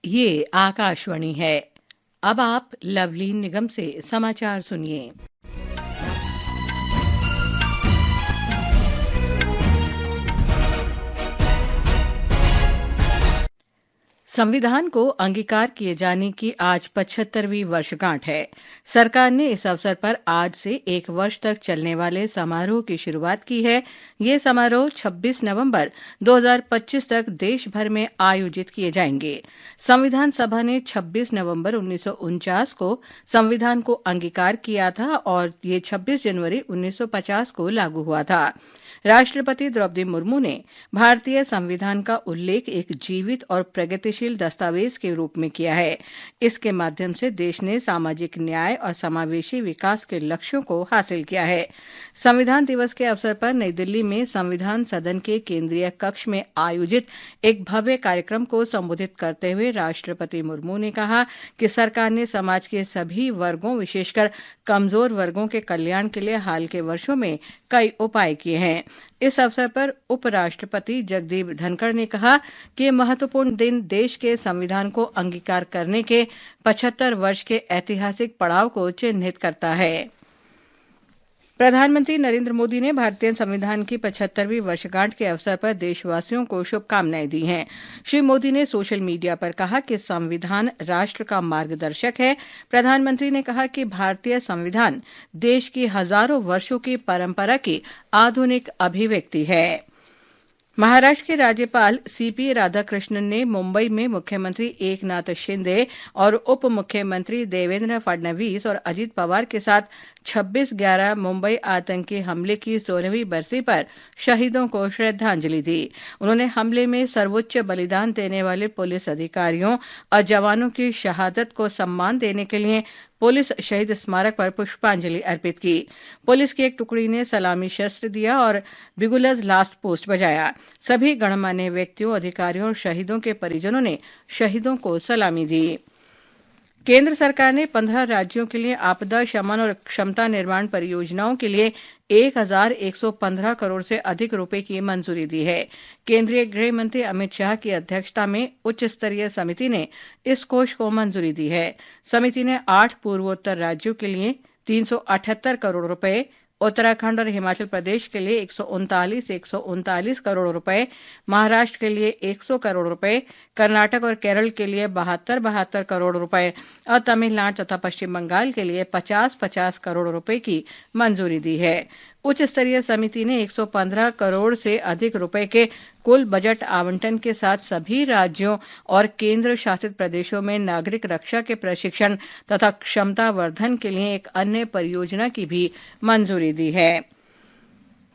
ये आकाशवाणी है। अब आप लवलीन निगम से समाचार सुनिए। संविधान को अंगीकार किए जाने की आज 75वीं वर्षगांठ है। सरकार ने इस अवसर पर आज से 1 वर्ष तक चलने वाले समारोह की शुरुआत की है। ये समारोह 26 नवंबर 2025 तक देश भर में आयोजित किए जाएंगे। संविधान सभा ने 26 नवंबर 1949 को संविधान को अंगीकार किया था और ये 26 जनवरी 1950 को लागू हुआ था। राष्ट्रपति द्रौपदी मुर्मू ने भारतीय संविधान का उल्लेख एक जीवित और प्रगतिशील दस्तावेज के रूप में किया है। इसके माध्यम से देश ने सामाजिक न्याय और समावेशी विकास के लक्ष्यों को हासिल किया है। संविधान दिवस के अवसर पर नई दिल्ली में संविधान सदन के केंद्रीय कक्ष में आयोजित एक भव्य कार्यक्रम को संबोधित करते हुए राष्ट्रपति मुर्मू ने कहा कि सरकार ने समाज के सभी वर्गों, विशेषकर कमजोर वर्गों के कल्याण के लिए हाल के वर्षों में कई उपाय किए हैं। इस अवसर पर उपराष्ट्रपति जगदीप धनखड़ ने कहा कि यह महत्वपूर्ण दिन देश के संविधान को अंगीकार करने के 75 वर्ष के ऐतिहासिक पड़ाव को चिन्हित करता है। प्रधानमंत्री नरेंद्र मोदी ने भारतीय संविधान की 75वीं वर्षगांठ के अवसर पर देशवासियों को शुभकामनाएं दी हैं। श्री मोदी ने सोशल मीडिया पर कहा कि संविधान राष्ट्र का मार्गदर्शक है। प्रधानमंत्री ने कहा कि भारतीय संविधान देश की हजारों वर्षों की परंपरा की आधुनिक अभिव्यक्ति है। महाराष्ट्र के राज्यपाल सीपी राधाकृष्णन ने मुंबई में मुख्यमंत्री एकनाथ शिंदे और उप मुख्यमंत्री देवेंद्र फडणवीस और अजित पवार के साथ 26/11 मुंबई आतंकी हमले की 16वीं बरसी पर शहीदों को श्रद्धांजलि दी। उन्होंने हमले में सर्वोच्च बलिदान देने वाले पुलिस अधिकारियों और जवानों की शहादत को सम्मान देने के लिए पुलिस शहीद स्मारक पर पुष्पांजलि अर्पित की। पुलिस की एक टुकड़ी ने सलामी शस्त्र दिया और बिगुलज लास्ट पोस्ट बजाया। सभी गणमान्य व्यक्तियों, अधिकारियों और शहीदों के परिजनों ने शहीदों को सलामी दी। केंद्र सरकार ने 15 राज्यों के लिए आपदा शमन और क्षमता निर्माण परियोजनाओं के लिए 1115 करोड़ से अधिक रुपए की मंजूरी दी है। केंद्रीय गृह मंत्री अमित शाह की अध्यक्षता में उच्च स्तरीय समिति ने इस कोष को मंजूरी दी है। समिति ने 8 पूर्वोत्तर राज्यों के लिए 378 करोड़ रुपए, उत्तराखंड और हिमाचल प्रदेश के लिए 139 करोड़ रुपए, महाराष्ट्र के लिए 100 करोड़ रुपए, कर्नाटक और केरल के लिए 72 करोड़ रुपए और तमिलनाडु तथा पश्चिम बंगाल के लिए 50 करोड़ रुपए की मंजूरी दी है। उच्च स्तरीय समिति ने 115 करोड़ से अधिक रुपए के कुल बजट आवंटन के साथ सभी राज्यों और केंद्र शासित प्रदेशों में नागरिक रक्षा के प्रशिक्षण तथा क्षमता वर्धन के लिए एक अन्य परियोजना की भी मंजूरी दी है।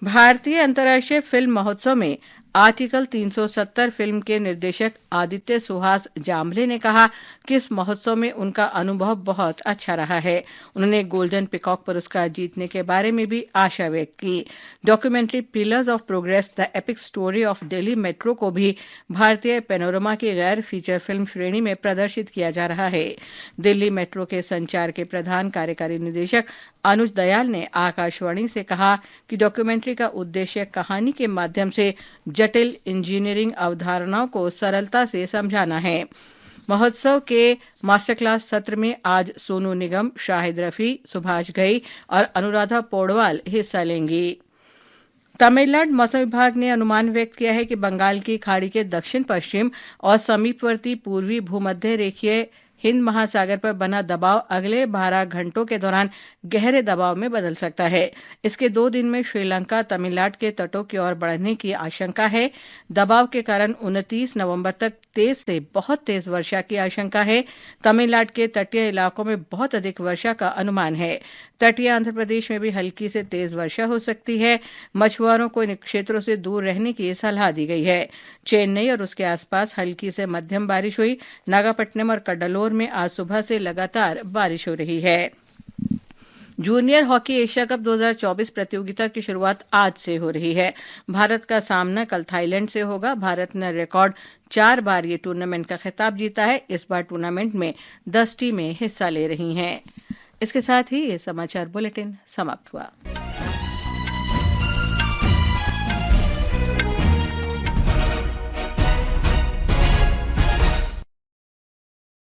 भारतीय अंतर्राष्ट्रीय फिल्म महोत्सव में आर्टिकल 370 फिल्म के निर्देशक आदित्य सुहास जाम्बले ने कहा कि इस महोत्सव में उनका अनुभव बहुत अच्छा रहा है। उन्होंने गोल्डन पिकॉक पुरस्कार जीतने के बारे में भी आशा व्यक्त की। Documentary pillars of progress the epic story of Delhi metro को भी भारतीय पैनोरमा की गैर फीचर फिल्म श्रेणी में प्रदर्शित किया जा रहा है। दिल्ली मेट्रो के संचार के प्रधान कार्यकारी निदेशक अनुज दयाल ने आकाशवाणी से कहा कि डॉक्यूमेंट्री का उद्देश्य कहानी के माध्यम से जटिल इंजीनियरिंग अवधारणाओं को सरलता से समझाना है। महोत्सव के मास्टर क्लास सत्र में आज सोनू निगम, शाहिद रफी, सुभाष घई और अनुराधा पौडवाल हिस्सा लेंगी। तमिलनाडु मौसम विभाग ने अनुमान व्यक्त किया है कि बंगाल की खाड़ी के दक्षिण पश्चिम और समीपवर्ती पूर्वी भूमध्य रेखीय हिंद महासागर पर बना दबाव अगले 12 घंटों के दौरान गहरे दबाव में बदल सकता है। इसके 2 दिन में श्रीलंका, तमिलनाडु के तटों की ओर बढ़ने की आशंका है। दबाव के कारण 29 नवंबर तक तेज से बहुत तेज वर्षा की आशंका है। तमिलनाडु के तटीय इलाकों में बहुत अधिक वर्षा का अनुमान है। तटीय आंध्र प्रदेश में भी हल्की से तेज वर्षा हो सकती है। मछुआरों को इन क्षेत्रों से दूर रहने की सलाह दी गई है। चेन्नई और उसके आसपास हल्की से मध्यम बारिश हुई। नागापट्टनम और कड्डलोर में आज सुबह से लगातार बारिश हो रही है। जूनियर हॉकी एशिया कप 2024 प्रतियोगिता की शुरुआत आज से हो रही है। भारत का सामना कल थाईलैंड से होगा। भारत ने रिकॉर्ड 4 बार ये टूर्नामेंट का खिताब जीता है। इस बार टूर्नामेंट में 10 टीमें हिस्सा ले रही हैं। इसके साथ ही ये समाचार बुलेटिन समाप्त हुआ।